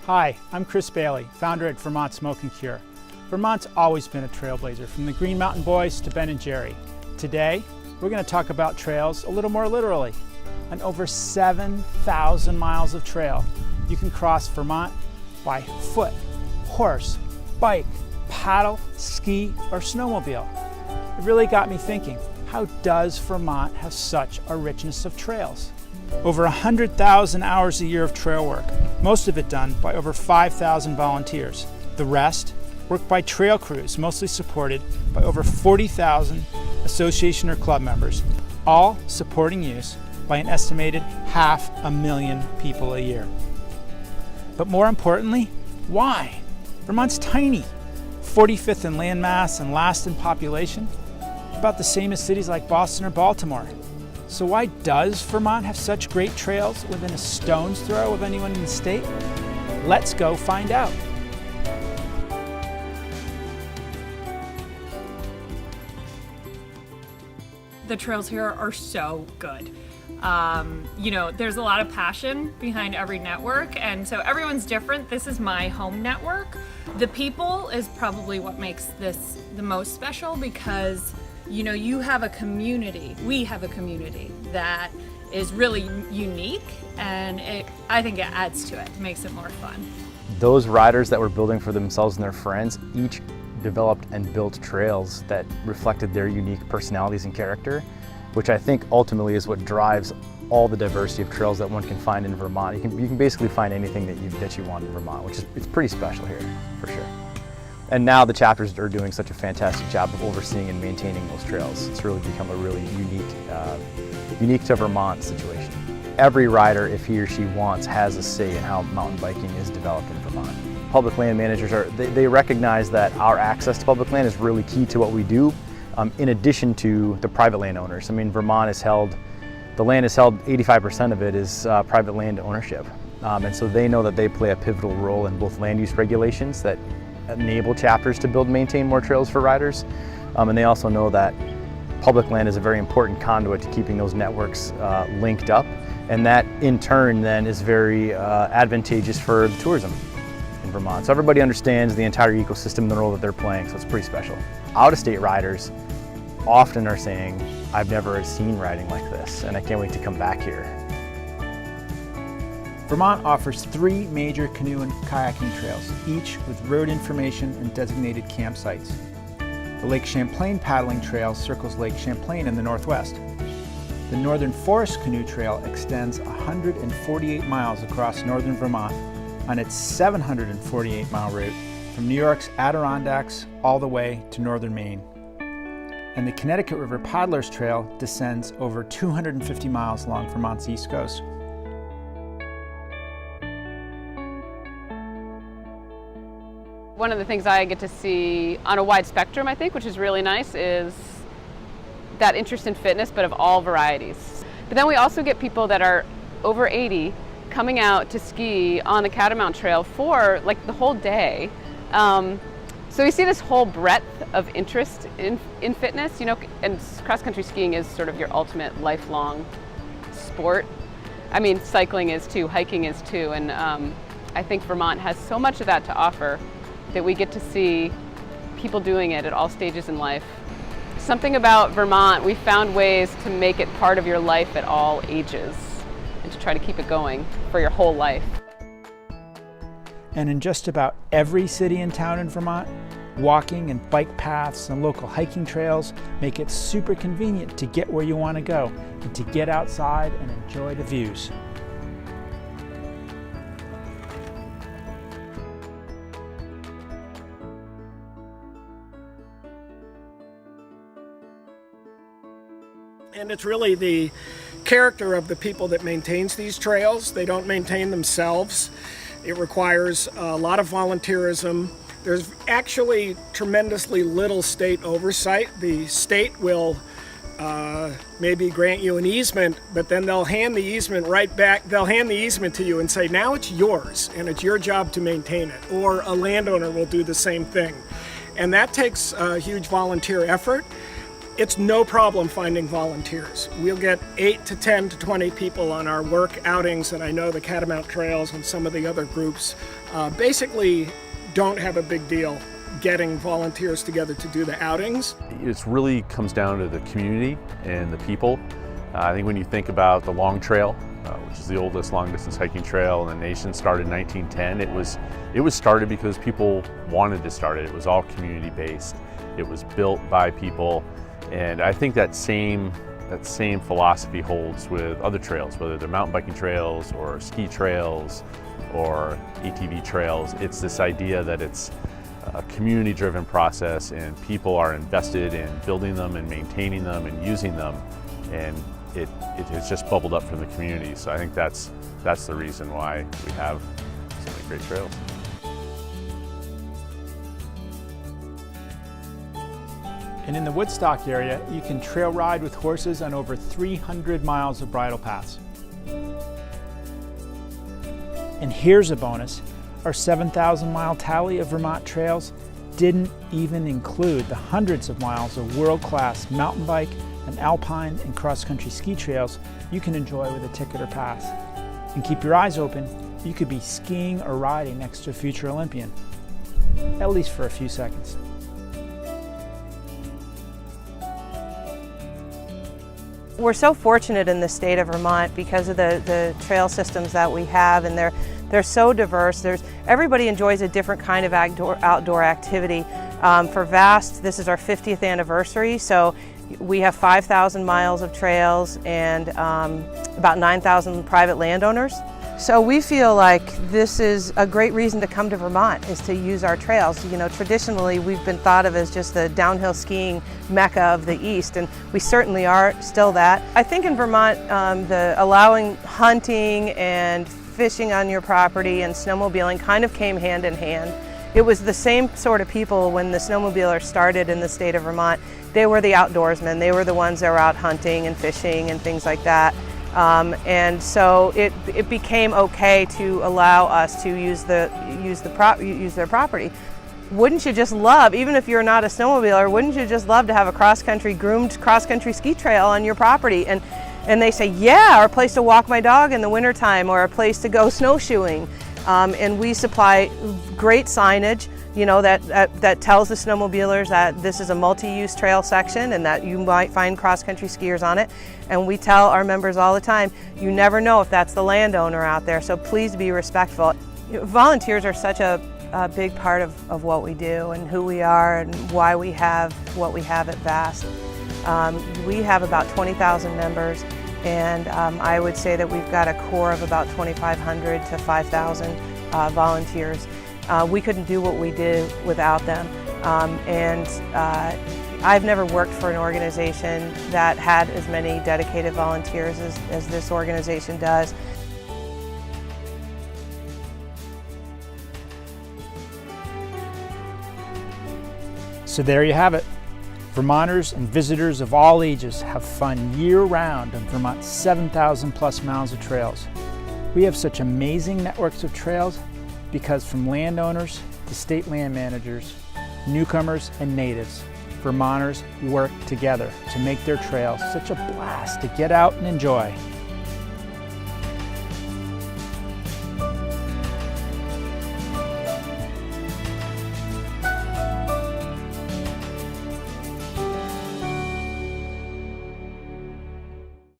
Hi, I'm Chris Bailey, founder at Vermont Smoke Cure. Vermont's always been a trailblazer, from the Green Mountain Boys to Ben and Jerry. Today, we're going to talk about trails a little more literally. On over 7,000 miles of trail, you can cross Vermont by foot, horse, bike, paddle, ski, or snowmobile. It really got me thinking, how does Vermont have such a richness of trails? Over 100,000 hours a year of trail work, most of it done by over 5,000 volunteers. The rest worked by trail crews, mostly supported by over 40,000 association or club members, all supporting use by an estimated 500,000 people a year. But more importantly, why? Vermont's tiny, 45th in land mass and last in population, about the same as cities like Boston or Baltimore. So why does Vermont have such great trails within a stone's throw of anyone in the state? Let's go find out. The trails here are so good. There's a lot of passion behind every network, and so everyone's different. This is my home network. The people is probably what makes this the most special because you have a community, we have a community that is really unique, and I think it adds to it, makes it more fun. Those riders that were building for themselves and their friends each developed and built trails that reflected their unique personalities and character, which I think ultimately is what drives all the diversity of trails that one can find in Vermont. You can basically find anything that you want in Vermont, which is it's pretty special here, for sure. And now the chapters are doing such a fantastic job of overseeing and maintaining those trails. It's really become a really unique to Vermont situation. Every rider, if he or she wants, has a say in how mountain biking is developed in Vermont. Public land managers they recognize that our access to public land is really key to what we do, in addition to the private landowners. I mean, Vermont is the land is held, 85% of it is private land ownership. And so they know that they play a pivotal role in both land use regulations that enable chapters to build and maintain more trails for riders. And they also know that public land is a very important conduit to keeping those networks linked up. And that in turn then is very advantageous for the tourism in Vermont. So everybody understands the entire ecosystem and the role that they're playing, so it's pretty special. Out-of-state riders often are saying, I've never seen riding like this, and I can't wait to come back here. Vermont offers 3 major canoe and kayaking trails, each with road information and designated campsites. The Lake Champlain paddling trail circles Lake Champlain in the northwest. The Northern Forest Canoe Trail extends 148 miles across northern Vermont on its 748-mile route from New York's Adirondacks all the way to northern Maine. And the Connecticut River Paddlers Trail descends over 250 miles along Vermont's east coast. One of the things I get to see on a wide spectrum, I think, which is really nice, is that interest in fitness, but of all varieties. But then we also get people that are over 80 coming out to ski on the Catamount Trail for like the whole day. So we see this whole breadth of interest in fitness, and cross-country skiing is sort of your ultimate lifelong sport. I mean, cycling is too, hiking is too, and I think Vermont has so much of that to offer that we get to see people doing it at all stages in life. Something about Vermont, we found ways to make it part of your life at all ages and to try to keep it going for your whole life. And in just about every city and town in Vermont, walking and bike paths and local hiking trails make it super convenient to get where you want to go and to get outside and enjoy the views. And it's really the character of the people that maintains these trails. They don't maintain themselves. It requires a lot of volunteerism. There's actually tremendously little state oversight. The state will maybe grant you an easement, but then they'll hand the easement right back. They'll hand the easement to you and say, now it's yours, and it's your job to maintain it. Or a landowner will do the same thing. And that takes a huge volunteer effort. It's no problem finding volunteers. We'll get 8 to 10 to 20 people on our work outings, and I know the Catamount Trails and some of the other groups basically don't have a big deal getting volunteers together to do the outings. It really comes down to the community and the people. I think when you think about the Long Trail, which is the oldest long-distance hiking trail in the nation, started in 1910, it was started because people wanted to start it. It was all community-based. It was built by people, and I think that same philosophy holds with other trails, whether they're mountain biking trails or ski trails or ATV trails. It's this idea that it's a community-driven process and people are invested in building them and maintaining them and using them, and it has just bubbled up from the community. So I think that's the reason why we have so many great trails. And in the Woodstock area, you can trail ride with horses on over 300 miles of bridle paths. And here's a bonus. Our 7,000-mile tally of Vermont trails didn't even include the hundreds of miles of world-class mountain bike and alpine and cross-country ski trails you can enjoy with a ticket or pass. And keep your eyes open, you could be skiing or riding next to a future Olympian, at least for a few seconds. We're so fortunate in the state of Vermont because of the trail systems that we have, and they're so diverse. Everybody enjoys a different kind of outdoor activity. For VAST, this is our 50th anniversary, so we have 5,000 miles of trails and about 9,000 private landowners. So we feel like this is a great reason to come to Vermont, is to use our trails. You know, traditionally we've been thought of as just the downhill skiing mecca of the East, and we certainly are still that. I think in Vermont, the allowing hunting and fishing on your property and snowmobiling kind of came hand in hand. It was the same sort of people when the snowmobilers started in the state of Vermont. They were the outdoorsmen. They were the ones that were out hunting and fishing and things like that. And so it became okay to allow us to use their property. Wouldn't you just love, even if you're not a snowmobiler, wouldn't you just love to have a groomed cross-country ski trail on your property? And they say, yeah, or a place to walk my dog in the wintertime, or a place to go snowshoeing. And we supply great signage, you know, that tells the snowmobilers that this is a multi-use trail section and that you might find cross-country skiers on it. And we tell our members all the time, you never know if that's the landowner out there, so please be respectful. Volunteers are such a big part of what we do and who we are and why we have what we have at VAST. We have about 20,000 members, and I would say that we've got a core of about 2,500 to 5,000 volunteers. We couldn't do what we do without them. I've never worked for an organization that had as many dedicated volunteers as this organization does. So there you have it. Vermonters and visitors of all ages have fun year-round on Vermont's 7,000 plus miles of trails. We have such amazing networks of trails because from landowners to state land managers, newcomers and natives, Vermonters work together to make their trails such a blast to get out and enjoy.